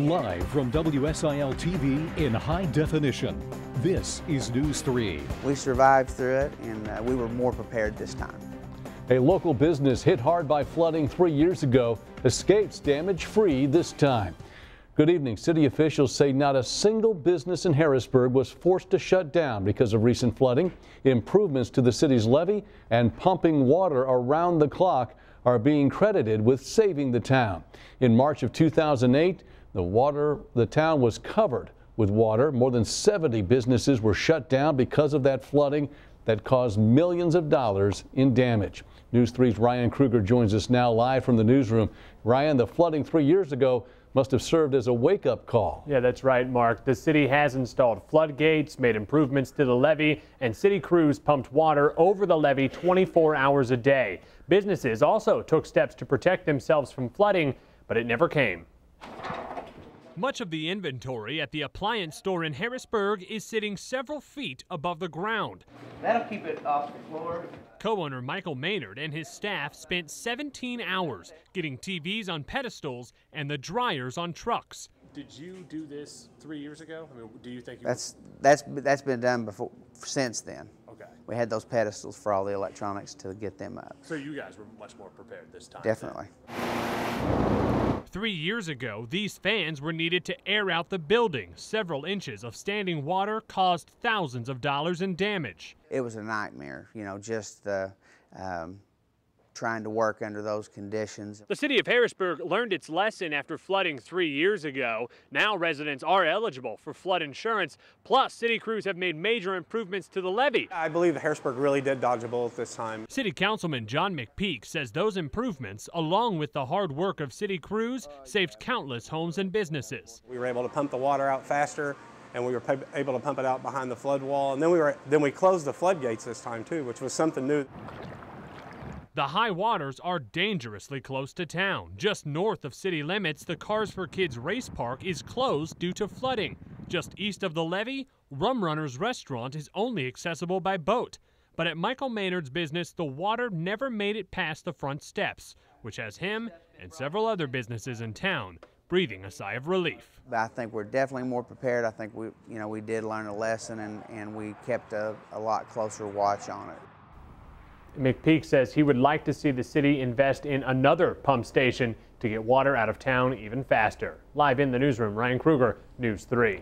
Live from WSIL TV in high definition, this is News 3. We survived through it, and we were more prepared this time. A local business hit hard by flooding 3 years ago escapes damage-free this time. Good evening. City officials say not a single business in Harrisburg was forced to shut down because of recent flooding. Improvements to the city's levee and pumping water around the clock are being credited with saving the town. In March of 2008, the town was covered with water. More than 70 businesses were shut down because of that flooding that caused millions of dollars in damage. News 3's Ryan Kruger joins us now live from the newsroom. Ryan, the flooding 3 years ago must have served as a wake-up call. Yeah, that's right, Mark. The city has installed floodgates, made improvements to the levee, and city crews pumped water over the levee 24 hours a day. Businesses also took steps to protect themselves from flooding, but it never came. Much of the inventory at the appliance store in Harrisburg is sitting several feet above the ground. That'll keep it off the floor. Co-owner Michael Maynard and his staff spent 17 hours getting TVs on pedestals and the dryers on trucks. Did you do this 3 years ago? I mean, do you think That's been done before, since then. Okay. We had those pedestals for all the electronics to get them up. So you guys were much more prepared this time. Definitely. 3 years ago, these fans were needed to air out the building. Several inches of standing water caused thousands of dollars in damage. It was a nightmare, you know, just trying to work under those conditions. The city of Harrisburg learned its lesson after flooding 3 years ago. Now residents are eligible for flood insurance. Plus, city crews have made major improvements to the levee. I believe Harrisburg really did dodge a bullet this time. City Councilman John McPeak says those improvements, along with the hard work of city crews, saved countless homes and businesses. We were able to pump the water out faster, and we were able to pump it out behind the flood wall. And then we closed the floodgates this time too, which was something new. The high waters are dangerously close to town. Just north of city limits, the Cars for Kids race park is closed due to flooding. Just east of the levee, Rum Runner's restaurant is only accessible by boat. But at Michael Maynard's business, the water never made it past the front steps, which has him and several other businesses in town breathing a sigh of relief. But I think we're definitely more prepared. I think we did learn a lesson, and we kept a lot closer watch on it. McPeak says he would like to see the city invest in another pump station to get water out of town even faster. Live in the newsroom, Ryan Kruger, News 3.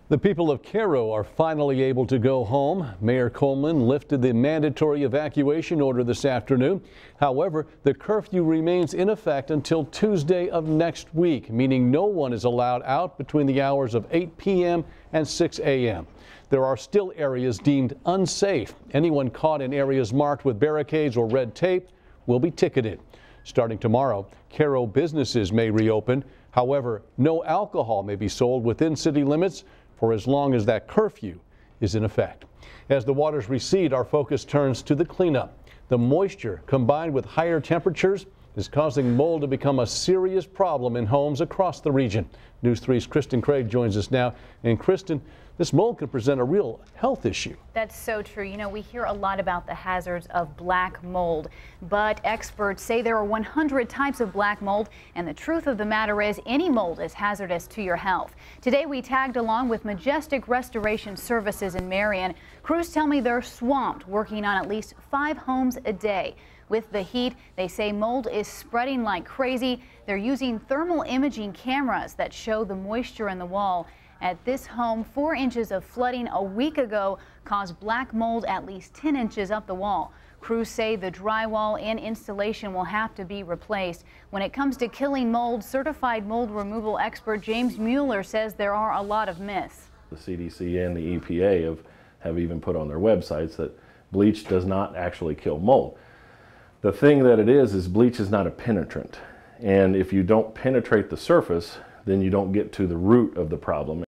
The people of CAIRO are finally able to go home. Mayor Coleman lifted the mandatory evacuation order this afternoon. However, the curfew remains in effect until Tuesday of next week, meaning no one is allowed out between the hours of 8 p.m. and 6 a.m. There are still areas deemed unsafe. Anyone caught in areas marked with barricades or red tape will be ticketed. Starting tomorrow, CAIRO businesses may reopen. However, no alcohol may be sold within city limits for as long as that curfew is in effect. As the waters recede, our focus turns to the cleanup. The moisture combined with higher temperatures is causing mold to become a serious problem in homes across the region. News 3's Kristen Craig joins us now. And Kristen, this mold could present a real health issue. That's so true. You know, we hear a lot about the hazards of black mold, but experts say there are 100 types of black mold, and the truth of the matter is any mold is hazardous to your health. Today we tagged along with Majestic Restoration Services in Marion. Crews tell me they're swamped working on at least 5 homes a day. With the heat, they say mold is spreading like crazy. They're using thermal imaging cameras that show the moisture in the wall. At this home, 4 inches of flooding a week ago caused black mold at least 10 inches up the wall. Crews say the drywall and installation will have to be replaced. When it comes to killing mold, certified mold removal expert James Mueller says there are a lot of myths. The CDC and the EPA have even put on their websites that bleach does not actually kill mold. The thing that it is bleach is not a penetrant. And if you don't penetrate the surface, then you don't get to the root of the problem.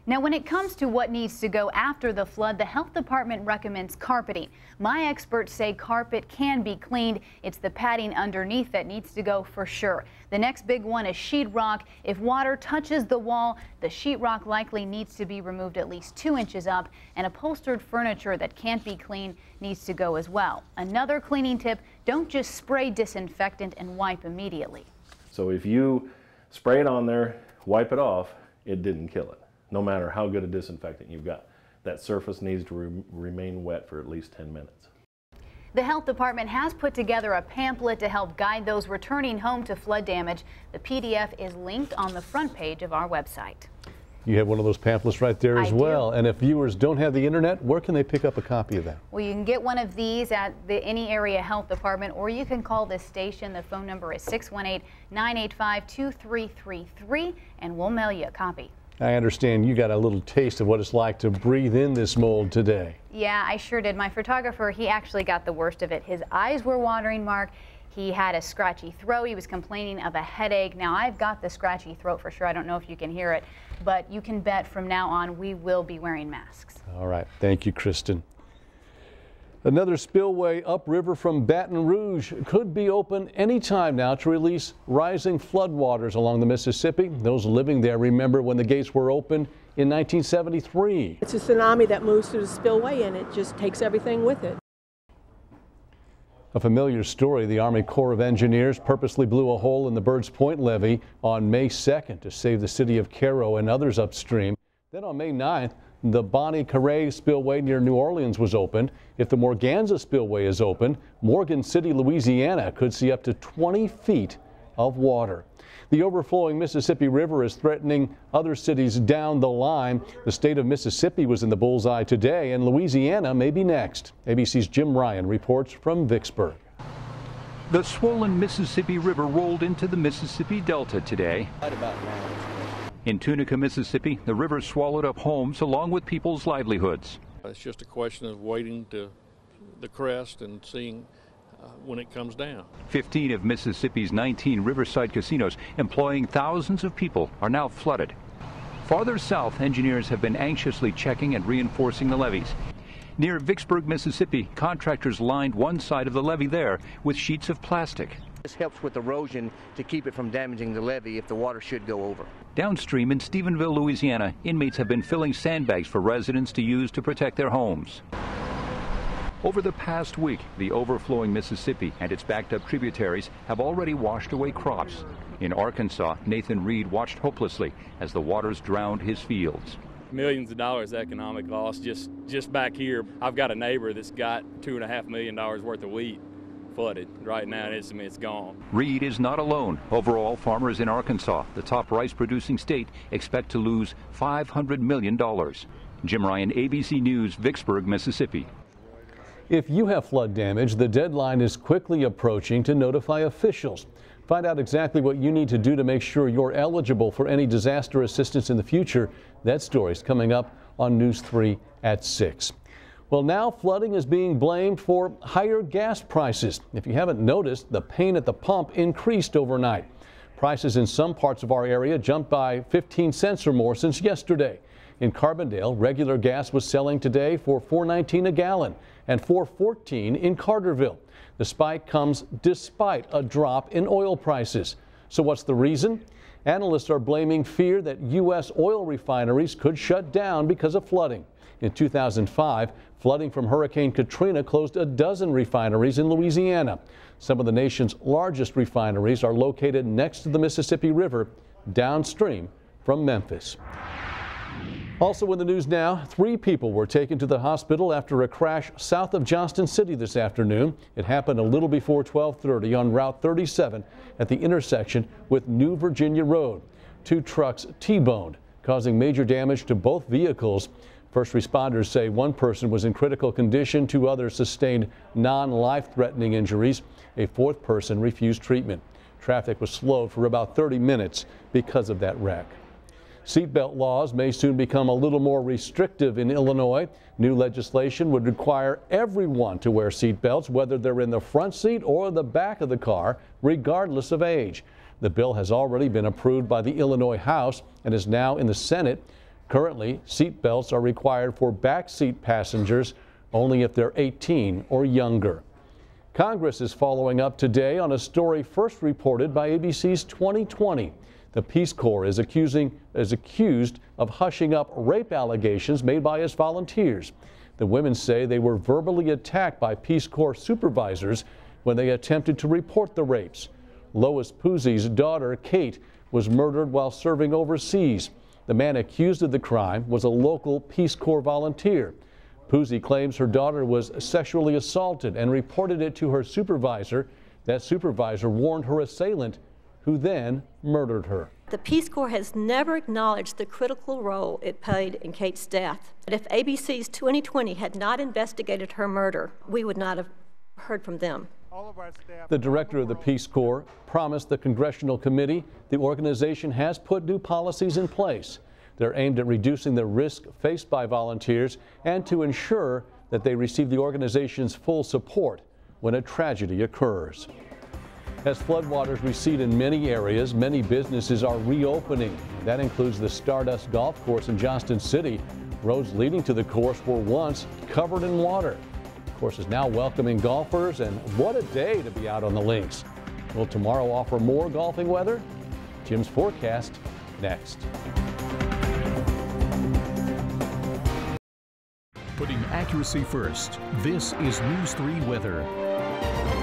Now, when it comes to what needs to go after the flood, the health department recommends carpeting. My experts say carpet can be cleaned. It's the padding underneath that needs to go for sure. The next big one is sheetrock. If water touches the wall, the sheetrock likely needs to be removed at least 2 inches up, and upholstered furniture that can't be cleaned needs to go as well. Another cleaning tip, don't just spray disinfectant and wipe immediately. So if you spray it on there, wipe it off, it didn't kill it. No matter how good a disinfectant you've got. That surface needs to remain wet for at least 10 minutes. The health department has put together a pamphlet to help guide those returning home to flood damage. The PDF is linked on the front page of our website. You have one of those pamphlets right there as well. And if viewers don't have the internet, where can they pick up a copy of that? Well, you can get one of these at any area health department, or you can call this station. The phone number is 618-985-2333, and we'll mail you a copy. I understand you got a little taste of what it's like to breathe in this mold today. Yeah, I sure did. My photographer, he actually got the worst of it. His eyes were watering, Mark. He had a scratchy throat. He was complaining of a headache. Now, I've got the scratchy throat for sure. I don't know if you can hear it, but you can bet from now on we will be wearing masks. All right. Thank you, Kristen. Another spillway upriver from Baton Rouge could be open anytime now to release rising floodwaters along the Mississippi. Those living there remember when the gates were opened in 1973. It's a tsunami that moves through the spillway and it just takes everything with it. A familiar story. The Army Corps of Engineers purposely blew a hole in the Birds Point levee on May 2nd to save the city of CAIRO and others upstream. Then on May 9th, the Bonnie Carré spillway near New Orleans was opened. If the Morganza spillway is opened, Morgan City, Louisiana could see up to 20 feet of water. The overflowing Mississippi River is threatening other cities down the line. The state of Mississippi was in the bullseye today, and Louisiana may be next. ABC's Jim Ryan reports from Vicksburg. The swollen Mississippi River rolled into the Mississippi Delta today. In Tunica, Mississippi, the river swallowed up homes along with people's livelihoods. It's just a question of waiting to the crest and seeing when it comes down. 15 of Mississippi's 19 riverside casinos employing thousands of people are now flooded. Farther south, engineers have been anxiously checking and reinforcing the levees. Near Vicksburg, Mississippi, contractors lined one side of the levee there with sheets of plastic. This helps with erosion to keep it from damaging the levee if the water should go over. Downstream in Stephenville, Louisiana, inmates have been filling sandbags for residents to use to protect their homes. Over the past week, the overflowing Mississippi and its backed-up tributaries have already washed away crops. In Arkansas, Nathan Reed watched hopelessly as the waters drowned his fields. Millions of dollars economic loss just back here. I've got a neighbor that's got $2.5 million worth of wheat flooded right now, and it's gone. Reed is not alone. Overall, farmers in Arkansas, the top rice-producing state, expect to lose $500 million. Jim Ryan, ABC News, Vicksburg, Mississippi. If you have flood damage, the deadline is quickly approaching to notify officials. Find out exactly what you need to do to make sure you're eligible for any disaster assistance in the future. That story is coming up on News 3 at 6. Well, now flooding is being blamed for higher gas prices. If you haven't noticed, the pain at the pump increased overnight. Prices in some parts of our area jumped by 15 cents or more since yesterday. In Carbondale, regular gas was selling today for $4.19 a gallon and $4.14 in Carterville. The spike comes despite a drop in oil prices. So what's the reason? Analysts are blaming fear that U.S. oil refineries could shut down because of flooding. In 2005, flooding from Hurricane Katrina closed a dozen refineries in Louisiana. Some of the nation's largest refineries are located next to the Mississippi River, downstream from Memphis. Also in the news now, 3 people were taken to the hospital after a crash south of Johnston City this afternoon. It happened a little before 12:30 on Route 37 at the intersection with New Virginia Road. 2 trucks T-boned, causing major damage to both vehicles. First responders say 1 person was in critical condition, 2 others sustained non-life-threatening injuries. A 4th person refused treatment. Traffic was slowed for about 30 minutes because of that wreck. Seatbelt laws may soon become a little more restrictive in Illinois. New legislation would require everyone to wear seatbelts, whether they're in the front seat or the back of the car, regardless of age. The bill has already been approved by the Illinois House and is now in the Senate. Currently, seatbelts are required for backseat passengers only if they're 18 or younger. Congress is following up today on a story first reported by ABC's 2020. The Peace Corps is accused of hushing up rape allegations made by its volunteers. The women say they were verbally attacked by Peace Corps supervisors when they attempted to report the rapes. Lois Puzzi's daughter, Kate, was murdered while serving overseas. The man accused of the crime was a local Peace Corps volunteer. Puzzi claims her daughter was sexually assaulted and reported it to her supervisor. That supervisor warned her assailant, who then murdered her. The Peace Corps has never acknowledged the critical role it played in Kate's death. But if ABC's 2020 had not investigated her murder, we would not have heard from them. The director of the Peace Corps promised the Congressional Committee the organization has put new policies in place. They're aimed at reducing the risk faced by volunteers and to ensure that they receive the organization's full support when a tragedy occurs. As floodwaters recede in many areas, many businesses are reopening. That includes the Stardust Golf Course in Johnston City. Roads leading to the course were once covered in water. The course is now welcoming golfers, and what a day to be out on the links. Will tomorrow offer more golfing weather? Jim's forecast next. Putting accuracy first, this is News 3 weather.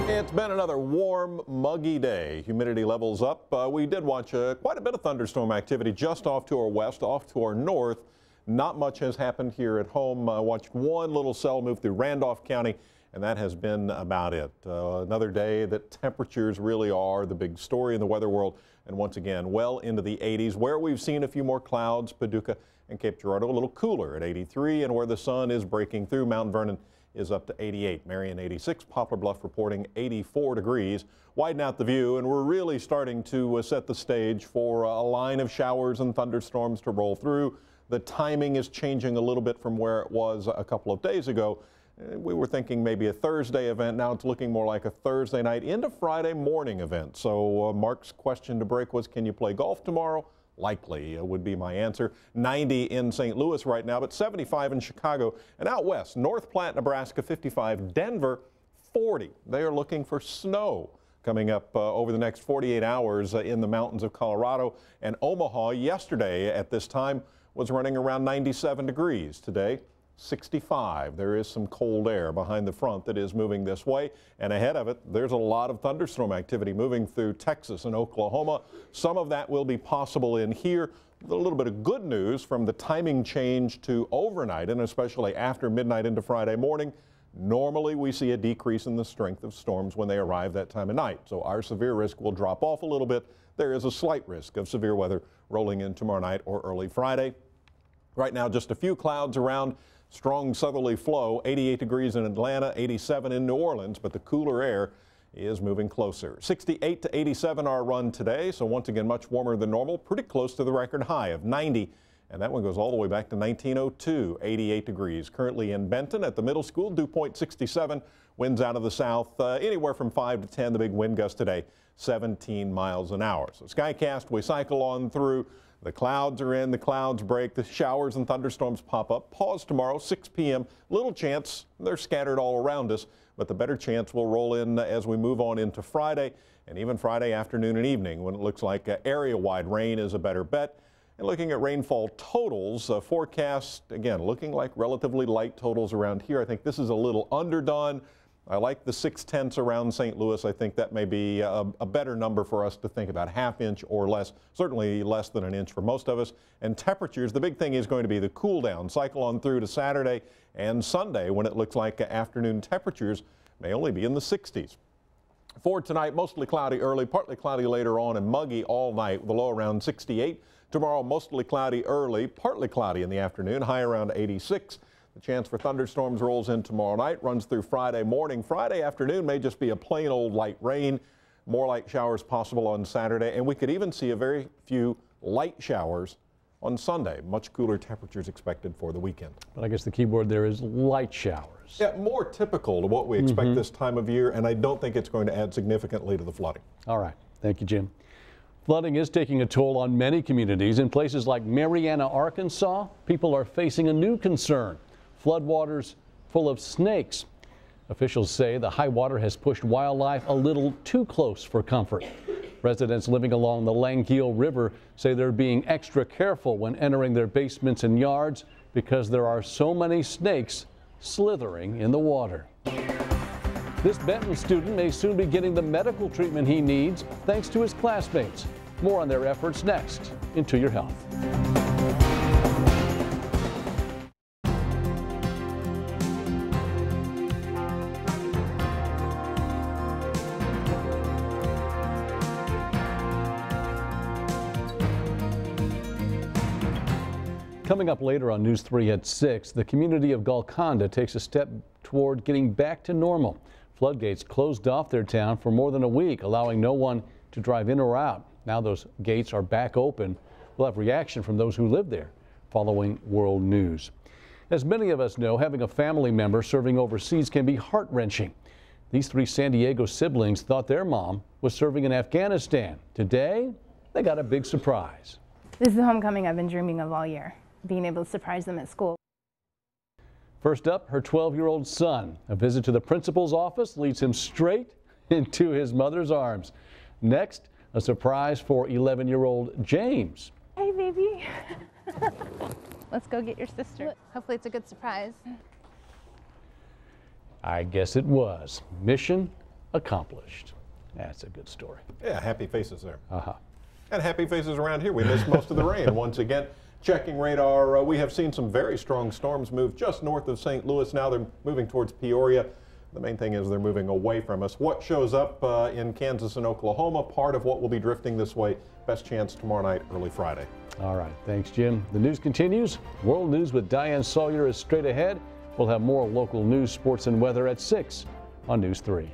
It's been another warm, muggy day. Humidity levels up. We did watch quite a bit of thunderstorm activity just off to our west, off to our north. Not much has happened here at home. I watched one little cell move through Randolph County, and that has been about it. Another day that temperatures really are the big story in the weather world. And once again, well into the 80s, where we've seen a few more clouds, Paducah and Cape Girardeau a little cooler at 83, and where the sun is breaking through, Mount Vernon is up to 88. Marion 86, Poplar Bluff reporting 84 degrees. Widen out the view, and we're really starting to set the stage for a line of showers and thunderstorms to roll through. The timing is changing a little bit from where it was a couple of days ago. We were thinking maybe a Thursday event. Now it's looking more like a Thursday night into Friday morning event. So Mark's question to break was, can you play golf tomorrow? Likely would be my answer. 90 in St. Louis right now, but 75 in Chicago. And out west, North Platte, Nebraska, 55. Denver, 40. They are looking for snow coming up over the next 48 hours in the mountains of Colorado. And Omaha yesterday at this time was running around 97 degrees. Today, 65. There is some cold air behind the front that is moving this way, and ahead of it there's a lot of thunderstorm activity moving through Texas and Oklahoma. Some of that will be possible in here. A little bit of good news from the timing change to overnight, and especially after midnight into Friday morning. Normally we see a decrease in the strength of storms when they arrive that time of night, so our severe risk will drop off a little bit. There is a slight risk of severe weather rolling in tomorrow night or early Friday. Right now just a few clouds around. Strong southerly flow, 88 degrees in Atlanta, 87 in New Orleans, but the cooler air is moving closer. 68 to 87 our run today, so once again much warmer than normal, pretty close to the record high of 90, and that one goes all the way back to 1902, 88 degrees. Currently in Benton at the middle school, dew point 67, winds out of the south, anywhere from 5 to 10, the big wind gust today, 17 miles an hour. So Skycast, we cycle on through. The clouds are in, the clouds break, the showers and thunderstorms pop up. Pause tomorrow, 6 p.m. Little chance, they're scattered all around us, but the better chance will roll in as we move on into Friday, and even Friday afternoon and evening when it looks like area-wide rain is a better bet. And looking at rainfall totals, forecast, again, looking like relatively light totals around here. I think this is a little underdone. I like the 6/10 around St. Louis. I think that may be a better number for us to think about, ½ inch or less, certainly less than an inch for most of us. And temperatures, the big thing is going to be the cool down. Cycle on through to Saturday and Sunday when it looks like afternoon temperatures may only be in the 60s. For tonight, mostly cloudy early, partly cloudy later on, and muggy all night with a low around 68. Tomorrow, mostly cloudy early, partly cloudy in the afternoon, high around 86. The chance for thunderstorms rolls in tomorrow night, runs through Friday morning. Friday afternoon may just be a plain old light rain. More light showers possible on Saturday, and we could even see a very few light showers on Sunday. Much cooler temperatures expected for the weekend. But I guess the key word there is light showers. Yeah, more typical to what we expect this time of year, and I don't think it's going to add significantly to the flooding. All right. Thank you, Jim. Flooding is taking a toll on many communities. In places like Marianna, Arkansas, people are facing a new concern. Floodwaters full of snakes. Officials say the high water has pushed wildlife a little too close for comfort. Residents living along the Langkiel River say they're being extra careful when entering their basements and yards because there are so many snakes slithering in the water. This Benton student may soon be getting the medical treatment he needs thanks to his classmates. More on their efforts next into Your Health. Coming up later on News 3 at 6, the community of Golconda takes a step toward getting back to normal. Floodgates closed off their town for more than a week, allowing no one to drive in or out. Now those gates are back open. We'll have reaction from those who live there following world news. As many of us know, having a family member serving overseas can be heart-wrenching. These 3 San Diego siblings thought their mom was serving in Afghanistan. Today, they got a big surprise. This is the homecoming I've been dreaming of all year, being able to surprise them at school. First up, her 12-year-old son. A visit to the principal's office leads him straight into his mother's arms. Next, a surprise for 11-year-old James. Hey, baby. Let's go get your sister. Hopefully it's a good surprise. I guess it was. Mission accomplished. That's a good story. Yeah, happy faces there. Uh-huh. And happy faces around here. We missed most of the rain. Once again, checking radar, we have seen some very strong storms move just north of St. Louis. Now they're moving towards Peoria. The main thing is they're moving away from us. What shows up in Kansas and Oklahoma, part of what will be drifting this way. Best chance tomorrow night, early Friday. All right, thanks, Jim. The news continues. World News with Diane Sawyer is straight ahead. We'll have more local news, sports, and weather at 6 on News 3.